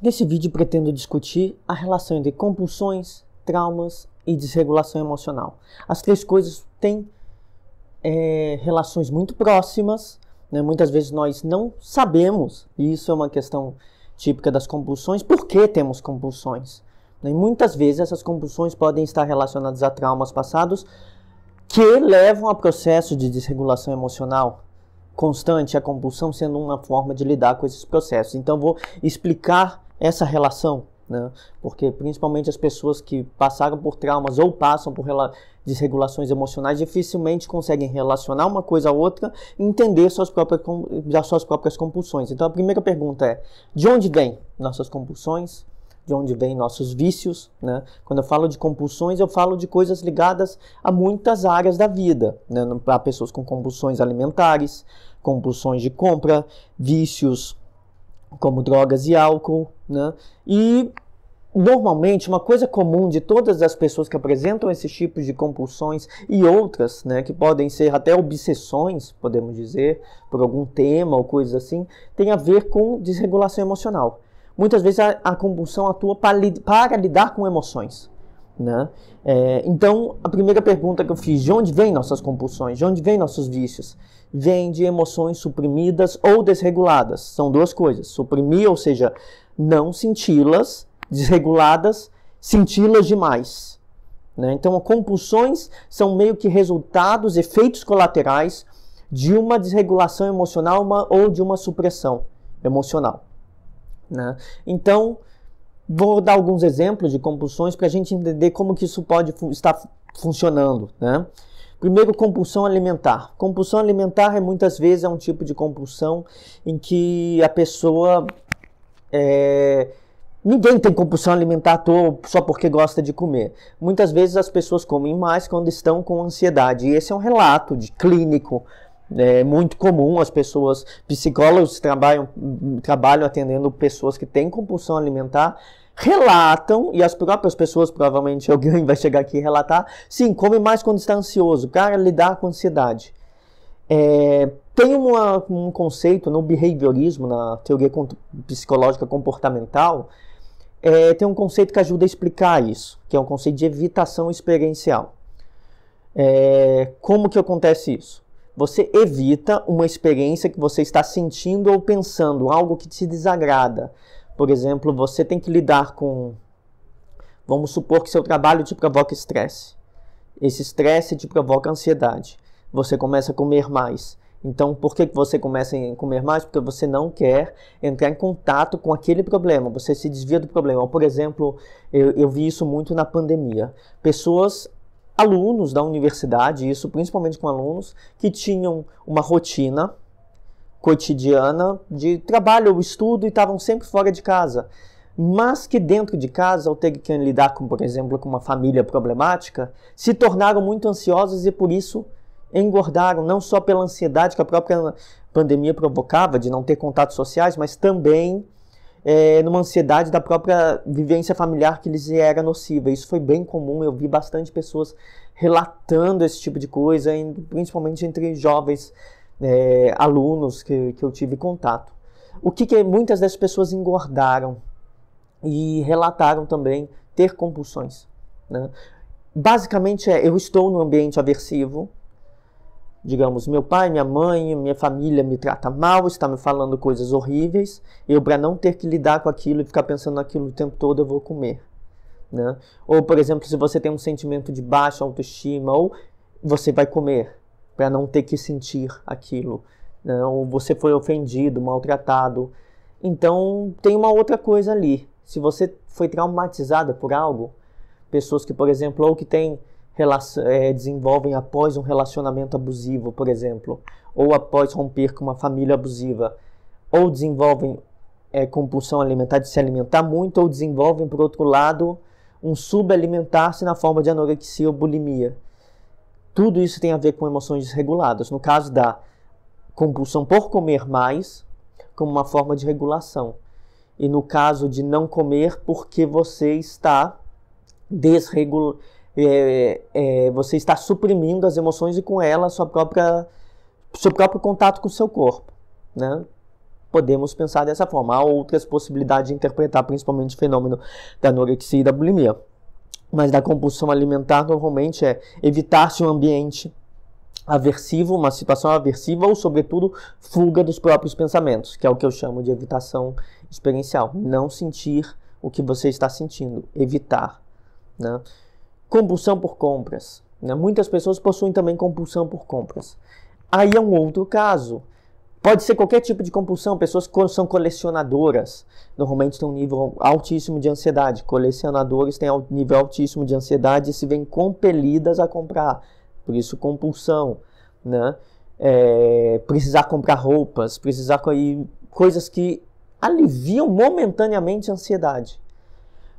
Nesse vídeo pretendo discutir a relação entre compulsões, traumas e desregulação emocional. As três coisas têm relações muito próximas, né? Muitas vezes nós não sabemos, e isso é uma questão típica das compulsões, por que temos compulsões. E muitas vezes essas compulsões podem estar relacionadas a traumas passados que levam a processo de desregulação emocional constante, a compulsão sendo uma forma de lidar com esses processos. Então vou explicar essa relação, né? Porque principalmente as pessoas que passaram por traumas ou passam por desregulações emocionais dificilmente conseguem relacionar uma coisa a outra e entender suas próprias compulsões. Então a primeira pergunta é: de onde vêm nossas compulsões? De onde vêm nossos vícios, né? Quando eu falo de compulsões, eu falo de coisas ligadas a muitas áreas da vida, né? Há pessoas com compulsões alimentares, compulsões de compra, vícios como drogas e álcool, né? E normalmente uma coisa comum de todas as pessoas que apresentam esses tipos de compulsões e outras, né, que podem ser até obsessões, podemos dizer, por algum tema ou coisas assim, tem a ver com desregulação emocional. Muitas vezes a compulsão atua para lidar com emoções, né? Então, a primeira pergunta que eu fiz: de onde vêm nossas compulsões? De onde vêm nossos vícios? Vem de emoções suprimidas ou desreguladas. São duas coisas. Suprimir, ou seja, não senti-las. Desreguladas, senti-las demais, né? Então, compulsões são meio que resultados, efeitos colaterais de uma desregulação emocional ou de uma supressão emocional, né? Então, vou dar alguns exemplos de compulsões para a gente entender como que isso pode estar funcionando, né? Primeiro, compulsão alimentar. Compulsão alimentar muitas vezes é um tipo de compulsão em que a pessoa ninguém tem compulsão alimentar à toa só porque gosta de comer. Muitas vezes as pessoas comem mais quando estão com ansiedade. E esse é um relato clínico muito comum. As pessoas, psicólogos trabalham atendendo pessoas que têm compulsão alimentar, relatam, e as próprias pessoas, provavelmente alguém vai chegar aqui e relatar, sim, come mais quando está ansioso, para lidar com ansiedade. Tem um conceito no behaviorismo, na teoria psicológica comportamental, tem um conceito que ajuda a explicar isso, que é um conceito de evitação experiencial. Como que acontece isso? Você evita uma experiência que você está sentindo ou pensando, algo que te desagrada. Por exemplo, você tem que lidar com... Vamos supor que seu trabalho te provoca estresse. Esse estresse te provoca ansiedade. Você começa a comer mais. Então, por que você começa a comer mais? Porque você não quer entrar em contato com aquele problema. Você se desvia do problema. Por exemplo, eu vi isso muito na pandemia. Alunos da universidade, isso principalmente com alunos, que tinham uma rotina cotidiana de trabalho ou estudo e estavam sempre fora de casa. Mas que dentro de casa, ao ter que lidar com, por exemplo, com uma família problemática, se tornaram muito ansiosos e por isso engordaram, não só pela ansiedade que a própria pandemia provocava, de não ter contatos sociais, mas também numa ansiedade da própria vivência familiar que lhes era nociva. Isso foi bem comum, eu vi bastante pessoas relatando esse tipo de coisa, principalmente entre jovens alunos que eu tive contato. Muitas dessas pessoas engordaram e relataram também ter compulsões, né? Basicamente eu estou num ambiente aversivo. Digamos, meu pai, minha mãe, minha família me trata mal, está me falando coisas horríveis. Eu, para não ter que lidar com aquilo e ficar pensando naquilo o tempo todo, eu vou comer, né? Ou, por exemplo, se você tem um sentimento de baixa autoestima, ou você vai comer para não ter que sentir aquilo, né? Ou você foi ofendido, maltratado. Então, tem uma outra coisa ali. Se você foi traumatizada por algo, pessoas que, por exemplo, ou que desenvolvem após um relacionamento abusivo, por exemplo, ou após romper com uma família abusiva, ou desenvolvem compulsão alimentar, de se alimentar muito, ou desenvolvem, por outro lado, um subalimentar-se na forma de anorexia ou bulimia. Tudo isso tem a ver com emoções desreguladas. No caso da compulsão por comer mais, como uma forma de regulação. E no caso de não comer porque você está você está suprimindo as emoções e com ela seu próprio contato com o seu corpo, né? podemos pensar dessa forma. Há outras possibilidades de interpretar, principalmente o fenômeno da anorexia e da bulimia. Mas da compulsão alimentar, normalmente é evitar-se um ambiente aversivo, uma situação aversiva ou, sobretudo, fuga dos próprios pensamentos, que é o que eu chamo de evitação experiencial. Não sentir o que você está sentindo, evitar, né? Compulsão por compras, né? Muitas pessoas possuem também compulsão por compras. Aí é um outro caso. Pode ser qualquer tipo de compulsão. Pessoas que são colecionadoras, normalmente têm um nível altíssimo de ansiedade. Colecionadores têm um nível altíssimo de ansiedade e se veem compelidas a comprar. Por isso, compulsão, né? Precisar comprar roupas, precisar coisas que aliviam momentaneamente a ansiedade.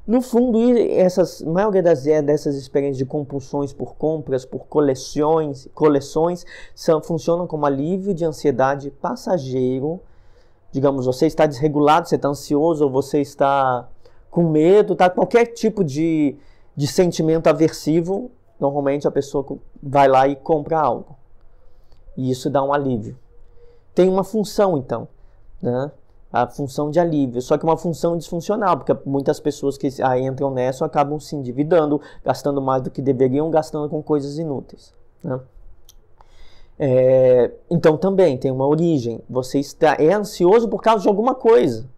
No fundo, a maioria dessas experiências de compulsões por compras, por coleções funcionam como alívio de ansiedade passageiro. Digamos, você está desregulado, você está ansioso, ou você está com medo, tá? Qualquer tipo de sentimento aversivo, normalmente a pessoa vai lá e compra algo. E isso dá um alívio. Tem uma função, então, né? A função de alívio, só que uma função disfuncional, porque muitas pessoas que entram nessa acabam se endividando, gastando mais do que deveriam, gastando com coisas inúteis, né? Então também tem uma origem. Você é ansioso por causa de alguma coisa,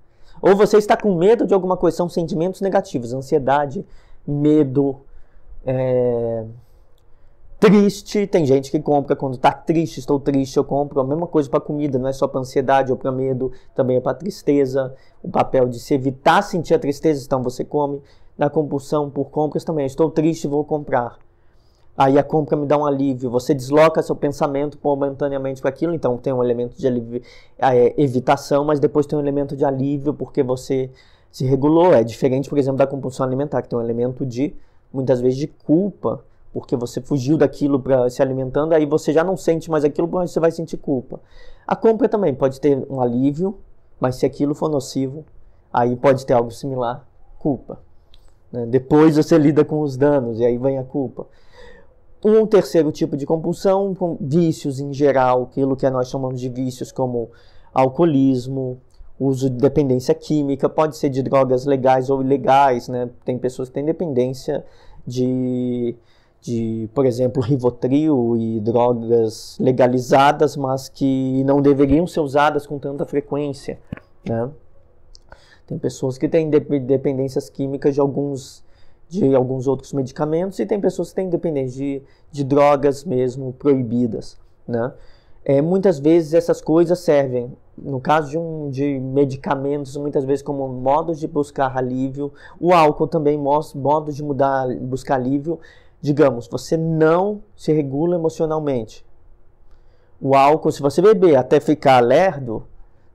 ou você está com medo de alguma coisa. São sentimentos negativos: ansiedade, medo, triste. Tem gente que compra quando está triste. Estou triste, eu compro. A mesma coisa para comida, não é só para ansiedade ou para medo, também é para tristeza. O papel de se evitar sentir a tristeza, então você come. Na compulsão por compras também: estou triste, vou comprar. Aí a compra me dá um alívio. Você desloca seu pensamento momentaneamente para aquilo, então tem um elemento de alívio, evitação, mas depois tem um elemento de alívio porque você se regulou. É diferente, por exemplo, da compulsão alimentar, que tem um elemento de, muitas vezes, de culpa, porque você fugiu daquilo para se alimentando, aí você já não sente mais aquilo, mas você vai sentir culpa. A compra também pode ter um alívio, mas se aquilo for nocivo, aí pode ter algo similar, culpa, né? Depois você lida com os danos e aí vem a culpa. Um terceiro tipo de compulsão, com vícios em geral, aquilo que nós chamamos de vícios como alcoolismo, uso de dependência química, pode ser de drogas legais ou ilegais, né? Tem pessoas que têm dependência de, por exemplo, Rivotril e drogas legalizadas, mas que não deveriam ser usadas com tanta frequência, né? Tem pessoas que têm dependências químicas de alguns outros medicamentos, e tem pessoas que têm dependência de drogas mesmo proibidas, né? Muitas vezes essas coisas servem, no caso de medicamentos, muitas vezes como modos de buscar alívio. O álcool também mostra modos de buscar alívio. Digamos, você não se regula emocionalmente. O álcool, se você beber até ficar lerdo,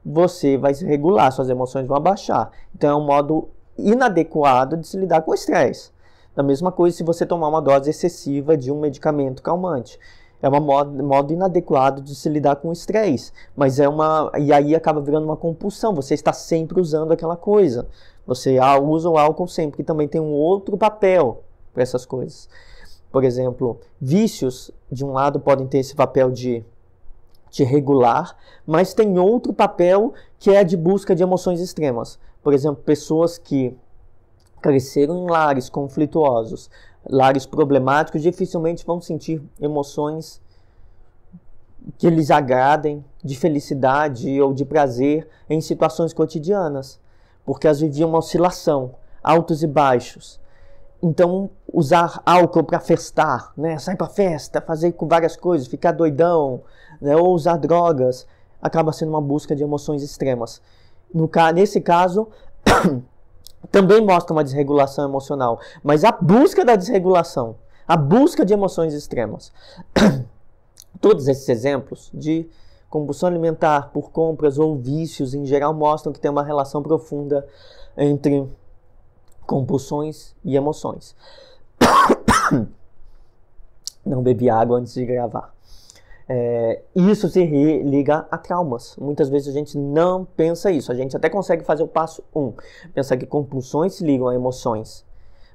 você vai se regular, suas emoções vão abaixar. Então é um modo inadequado de se lidar com o estresse. Da mesma coisa se você tomar uma dose excessiva de um medicamento calmante. É um modo inadequado de se lidar com o estresse. Mas e aí acaba virando uma compulsão. Você está sempre usando aquela coisa. Você usa o álcool sempre, que também tem um outro papel para essas coisas. Por exemplo, vícios, de um lado, podem ter esse papel de te regular, mas tem outro papel que é a de busca de emoções extremas. Por exemplo, pessoas que cresceram em lares conflituosos, lares problemáticos, dificilmente vão sentir emoções que lhes agradem, de felicidade ou de prazer em situações cotidianas, porque elas viviam uma oscilação, altos e baixos. Então, usar álcool para festar, né? Sair para festa, fazer com várias coisas, ficar doidão, né? Ou usar drogas, acaba sendo uma busca de emoções extremas. Nesse caso, também mostra uma desregulação emocional, mas a busca da desregulação, a busca de emoções extremas. Todos esses exemplos de compulsão alimentar por compras ou vícios em geral mostram que tem uma relação profunda entre compulsões e emoções. Não bebi água antes de gravar. Isso se liga a traumas. Muitas vezes a gente não pensa isso. A gente até consegue fazer o passo 1, pensar que compulsões se ligam a emoções,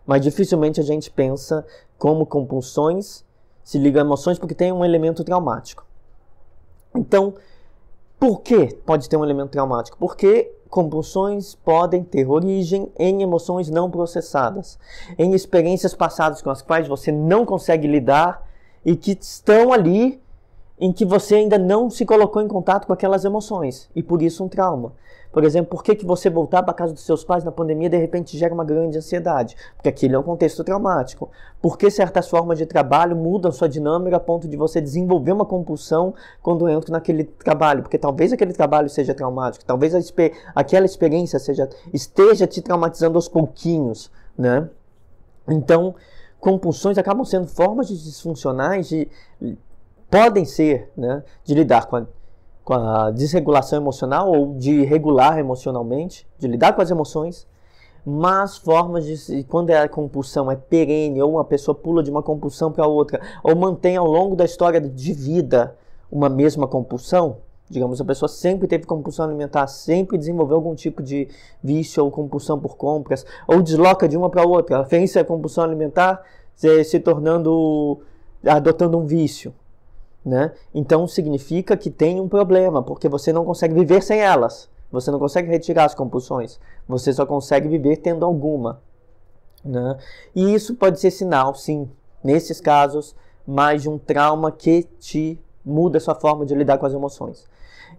mas dificilmente a gente pensa como compulsões se ligam a emoções, porque tem um elemento traumático. Então, Por que pode ter um elemento traumático? Porque compulsões podem ter origem em emoções não processadas, em experiências passadas com as quais você não consegue lidar e que estão ali em que você ainda não se colocou em contato com aquelas emoções, e por isso um trauma. Por exemplo, por que você voltar para a casa dos seus pais na pandemia de repente gera uma grande ansiedade? Porque aquele é um contexto traumático. Por que certas formas de trabalho mudam sua dinâmica a ponto de você desenvolver uma compulsão quando entra naquele trabalho? Porque talvez aquele trabalho seja traumático, talvez aquela experiência esteja te traumatizando aos pouquinhos, né? Então, compulsões acabam sendo formas disfuncionais podem ser, né, de lidar com a desregulação emocional ou de regular emocionalmente, de lidar com as emoções, mas formas de, quando a compulsão é perene, ou uma pessoa pula de uma compulsão para outra, ou mantém ao longo da história de vida uma mesma compulsão, digamos, a pessoa sempre teve compulsão alimentar, sempre desenvolveu algum tipo de vício ou compulsão por compras, ou desloca de uma para outra, ela vence a compulsão alimentar adotando um vício. Né? Então significa que tem um problema, porque você não consegue viver sem elas, você não consegue retirar as compulsões, você só consegue viver tendo alguma, né? E isso pode ser sinal, sim, nesses casos, mais de um trauma que te muda a sua forma de lidar com as emoções.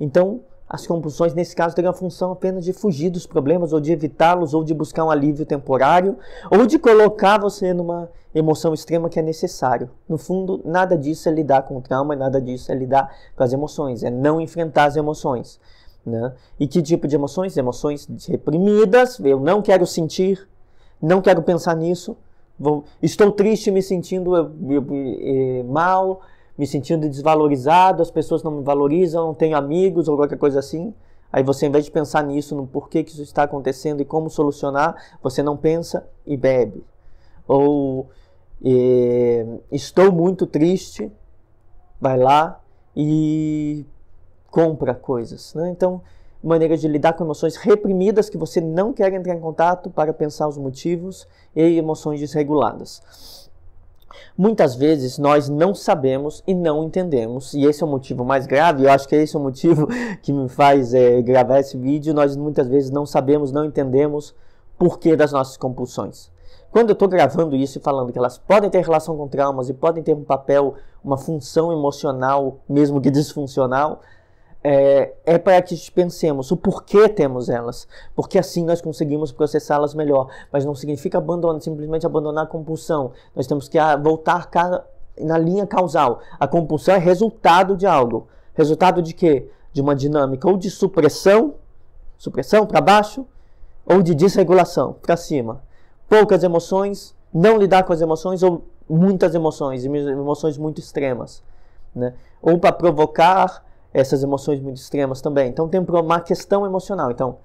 Então, as compulsões, nesse caso, teriam a função apenas de fugir dos problemas, ou de evitá-los, ou de buscar um alívio temporário, ou de colocar você numa emoção extrema que é necessário. No fundo, nada disso é lidar com o trauma, nada disso é lidar com as emoções, é não enfrentar as emoções, né? E que tipo de emoções? Emoções reprimidas, eu não quero sentir, não quero pensar nisso, estou triste, me sentindo mal, me sentindo desvalorizado, as pessoas não me valorizam, não tenho amigos ou qualquer coisa assim. Aí você, em vez de pensar nisso, no porquê que isso está acontecendo e como solucionar, você não pensa e bebe. Ou estou muito triste, vai lá e compra coisas, né? Então, maneiras de lidar com emoções reprimidas que você não quer entrar em contato para pensar os motivos, e emoções desreguladas. Muitas vezes nós não sabemos e não entendemos, e esse é o motivo mais grave, eu acho que esse é o motivo que me faz gravar esse vídeo. Nós muitas vezes não sabemos, não entendemos porquê das nossas compulsões. Quando eu estou gravando isso e falando que elas podem ter relação com traumas e podem ter um papel, uma função emocional, mesmo que disfuncional, é para que pensemos o porquê temos elas, porque assim nós conseguimos processá-las melhor, mas não significa simplesmente abandonar a compulsão. Nós temos que voltar na linha causal. A compulsão é resultado de algo. Resultado de quê? De uma dinâmica ou de supressão para baixo, ou de desregulação para cima. Poucas emoções, não lidar com as emoções, ou muitas emoções, emoções muito extremas, né? Ou para provocar essas emoções muito extremas também. Então tem uma questão emocional. Então,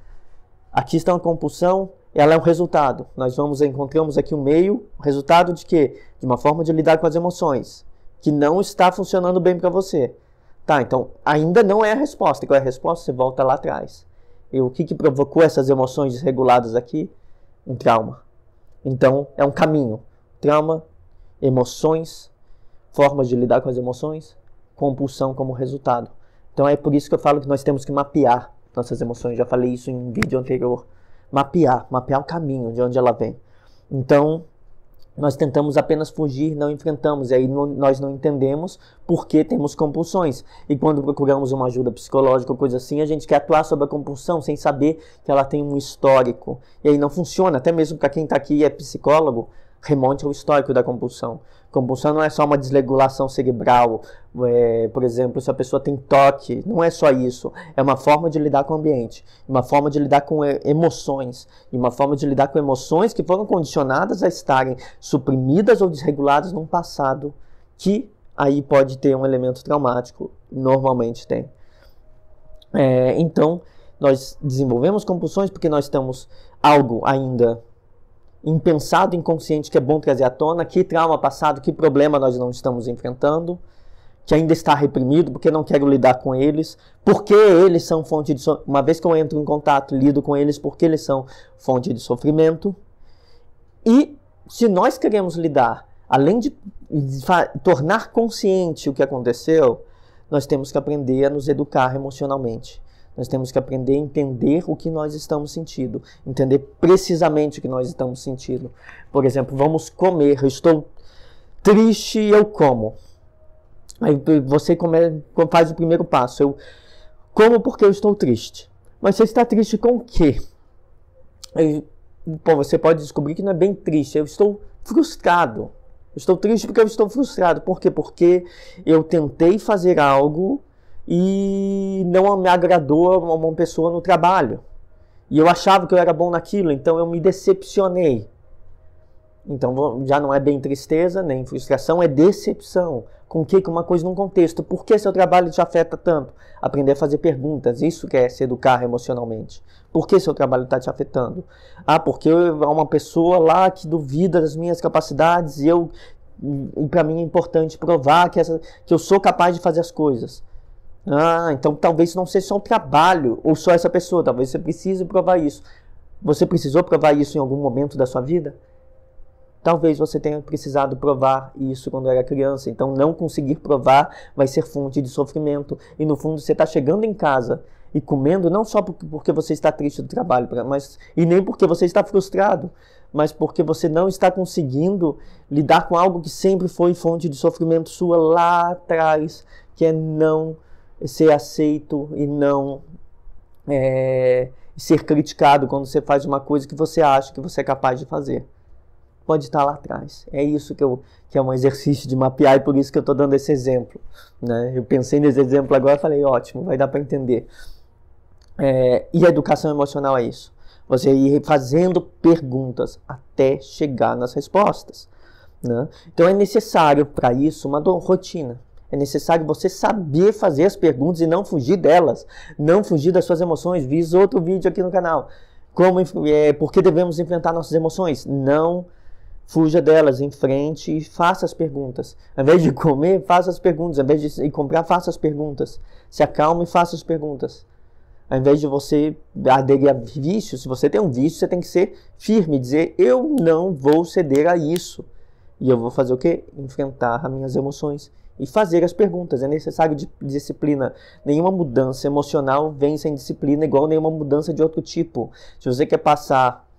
aqui está uma compulsão, ela é um resultado. Nós encontramos aqui um meio, o resultado de quê? De uma forma de lidar com as emoções, que não está funcionando bem para você. Tá, então, ainda não é a resposta. Qual é a resposta? Você volta lá atrás. E o que provocou essas emoções desreguladas aqui? Um trauma. Então, é um caminho. Trauma, emoções, formas de lidar com as emoções, compulsão como resultado. Então é por isso que eu falo que nós temos que mapear nossas emoções. Já falei isso em um vídeo anterior. Mapear o caminho de onde ela vem. Então, nós tentamos apenas fugir, não enfrentamos. E aí nós não entendemos por que temos compulsões. E quando procuramos uma ajuda psicológica ou coisa assim, a gente quer atuar sobre a compulsão sem saber que ela tem um histórico. E aí não funciona. Até mesmo para quem está aqui e é psicólogo, remonte ao histórico da compulsão. Compulsão não é só uma desregulação cerebral, por exemplo, se a pessoa tem toque, não é só isso. É uma forma de lidar com o ambiente, uma forma de lidar com emoções, e uma forma de lidar com emoções que foram condicionadas a estarem suprimidas ou desreguladas num passado que aí pode ter um elemento traumático, normalmente tem. Então, nós desenvolvemos compulsões porque nós temos algo ainda impensado, inconsciente, que é bom trazer à tona, que trauma passado, que problema nós não estamos enfrentando, que ainda está reprimido, porque não quero lidar com eles, porque eles são fonte de uma vez que eu entro em contato, lido com eles, porque eles são fonte de sofrimento. E se nós queremos lidar, além de tornar consciente o que aconteceu, nós temos que aprender a nos educar emocionalmente. Nós temos que aprender a entender o que nós estamos sentindo, entender precisamente o que nós estamos sentindo. Por exemplo, vamos comer, eu estou triste e eu como. Aí você faz o primeiro passo, eu como porque eu estou triste. Mas você está triste com o quê? Você pode descobrir que não é bem triste, eu estou frustrado. Eu estou triste porque eu estou frustrado. Por quê? Porque eu tentei fazer algo e não me agradou a uma pessoa no trabalho. E eu achava que eu era bom naquilo, então eu me decepcionei. Então já não é bem tristeza, nem frustração, é decepção. Com o que? Com uma coisa num contexto. Por que seu trabalho te afeta tanto? Aprender a fazer perguntas, isso que é se educar emocionalmente. Por que seu trabalho está te afetando? Porque há uma pessoa lá que duvida das minhas capacidades e para mim é importante provar que eu sou capaz de fazer as coisas. Então talvez não seja só um trabalho ou só essa pessoa, talvez você precise provar isso. Você precisou provar isso em algum momento da sua vida? Talvez você tenha precisado provar isso quando era criança, então não conseguir provar vai ser fonte de sofrimento. E no fundo você está chegando em casa e comendo não só porque você está triste do trabalho, e nem porque você está frustrado, mas porque você não está conseguindo lidar com algo que sempre foi fonte de sofrimento sua lá atrás, que é não ser aceito e não ser criticado quando você faz uma coisa que você acha que você é capaz de fazer. Pode estar lá atrás. É isso que é um exercício de mapear e por isso que eu estou dando esse exemplo. Né? Eu pensei nesse exemplo agora e falei, ótimo, vai dar para entender. E a educação emocional é isso. Você ir fazendo perguntas até chegar nas respostas. Né? Então é necessário para isso uma rotina. É necessário você saber fazer as perguntas e não fugir delas. Não fugir das suas emoções. Vi outro vídeo aqui no canal. Por que devemos enfrentar nossas emoções? Não fuja delas, enfrente e faça as perguntas. Ao invés de comer, faça as perguntas. Ao invés de ir comprar, faça as perguntas. Se acalme e faça as perguntas. Ao invés de você aderir a vício, se você tem um vício, você tem que ser firme e dizer, eu não vou ceder a isso. E eu vou fazer o quê? Enfrentar as minhas emoções e fazer as perguntas. É necessário disciplina. Nenhuma mudança emocional vem sem disciplina, igual nenhuma mudança de outro tipo. Se você quer passar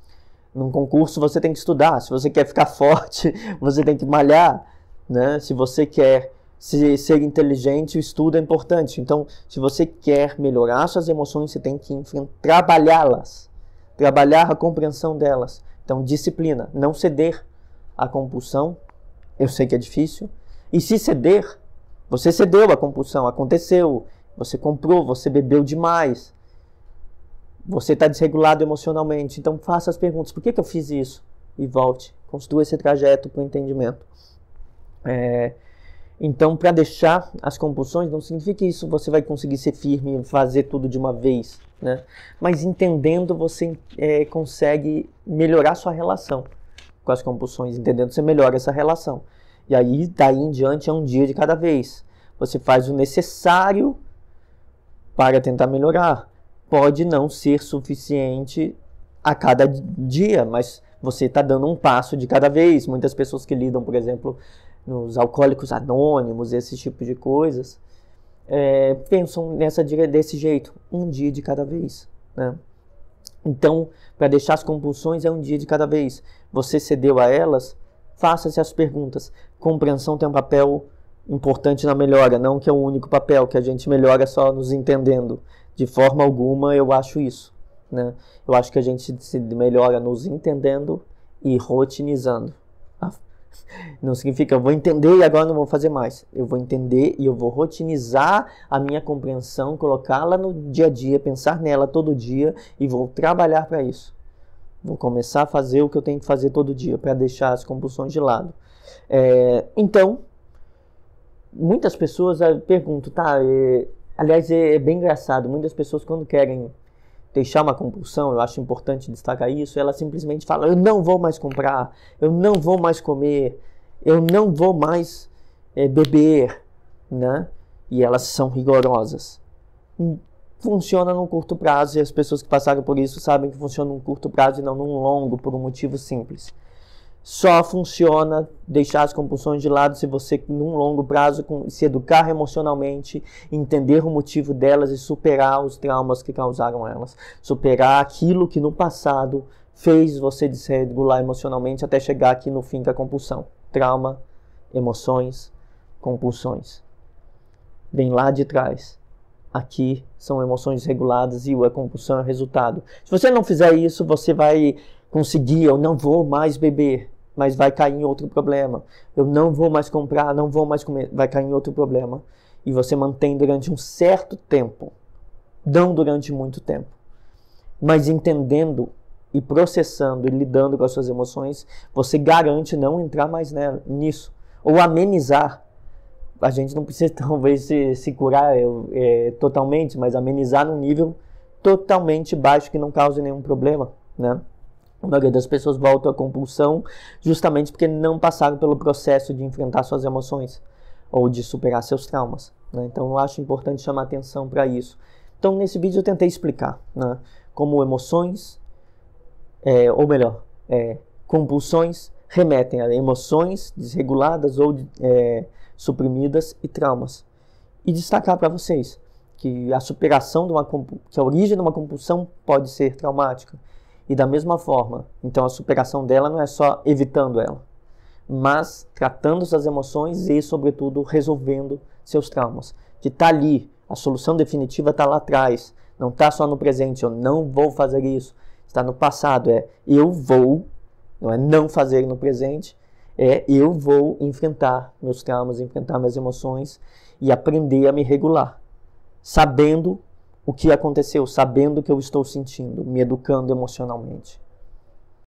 num concurso, você tem que estudar. Se você quer ficar forte, você tem que malhar. Né? Se você quer ser inteligente, o estudo é importante. Então, se você quer melhorar suas emoções, você tem que trabalhá-las. Trabalhar a compreensão delas. Então, disciplina. Não ceder à compulsão. Eu sei que é difícil. E se ceder, você cedeu à compulsão. Aconteceu. Você comprou, você bebeu demais. Você está desregulado emocionalmente, então faça as perguntas. Por que eu fiz isso? E volte. Construa esse trajeto para o entendimento. Então, para deixar as compulsões, não significa isso você vai conseguir ser firme e fazer tudo de uma vez. Né? Mas entendendo, você consegue melhorar sua relação com as compulsões. Entendendo, você melhora essa relação. E aí, daí em diante, é um dia de cada vez. Você faz o necessário para tentar melhorar. Pode não ser suficiente a cada dia, mas você está dando um passo de cada vez. Muitas pessoas que lidam, por exemplo, nos alcoólicos anônimos, esse tipo de coisas, pensam desse jeito, um dia de cada vez. Né? Então, para deixar as compulsões é um dia de cada vez. Você cedeu a elas, faça-se as perguntas. Compreensão tem um papel importante na melhora, não que é o único papel, que a gente melhora só nos entendendo. De forma alguma eu acho isso. Né? Eu acho que a gente se melhora nos entendendo e rotinizando. Não significa eu vou entender e agora não vou fazer mais. Eu vou entender e eu vou rotinizar a minha compreensão, colocá-la no dia a dia, pensar nela todo dia e vou trabalhar para isso. Vou começar a fazer o que eu tenho que fazer todo dia para deixar as compulsões de lado. Então, muitas pessoas perguntam, aliás, é bem engraçado, muitas pessoas quando querem deixar uma compulsão, eu acho importante destacar isso, elas simplesmente falam, eu não vou mais comprar, eu não vou mais comer, eu não vou mais beber, né? E elas são rigorosas. Funciona num curto prazo, e as pessoas que passaram por isso sabem que funciona num curto prazo e não num longo, por um motivo simples. Só funciona deixar as compulsões de lado se você, num longo prazo, se educar emocionalmente, entender o motivo delas e superar os traumas que causaram elas. Superar aquilo que no passado fez você desregular emocionalmente até chegar aqui no fim da compulsão. Trauma, emoções, compulsões. Vem lá de trás. Aqui são emoções desreguladas e a compulsão é o resultado. Se você não fizer isso, você vai conseguir, eu não vou mais beber, mas vai cair em outro problema. Eu não vou mais comprar, não vou mais comer, vai cair em outro problema. E você mantém durante um certo tempo, não durante muito tempo. Mas entendendo e processando e lidando com as suas emoções, você garante não entrar mais nisso. Ou amenizar. A gente não precisa talvez se curar totalmente, mas amenizar num nível totalmente baixo que não cause nenhum problema, né? A maioria das pessoas volta à compulsão justamente porque não passaram pelo processo de enfrentar suas emoções ou de superar seus traumas, né? Então eu acho importante chamar atenção para isso. Então nesse vídeo eu tentei explicar, né, como emoções, compulsões remetem a emoções desreguladas ou suprimidas e traumas. E destacar para vocês que a superação que a origem de uma compulsão pode ser traumática. E da mesma forma, então a superação dela não é só evitando ela, mas tratando suas emoções e, sobretudo, resolvendo seus traumas. Que está ali, a solução definitiva está lá atrás, não está só no presente, eu não vou fazer isso. Está no passado, eu vou, não é não fazer no presente, eu vou enfrentar meus traumas, enfrentar minhas emoções e aprender a me regular, sabendo o que aconteceu, sabendo o que eu estou sentindo, me educando emocionalmente.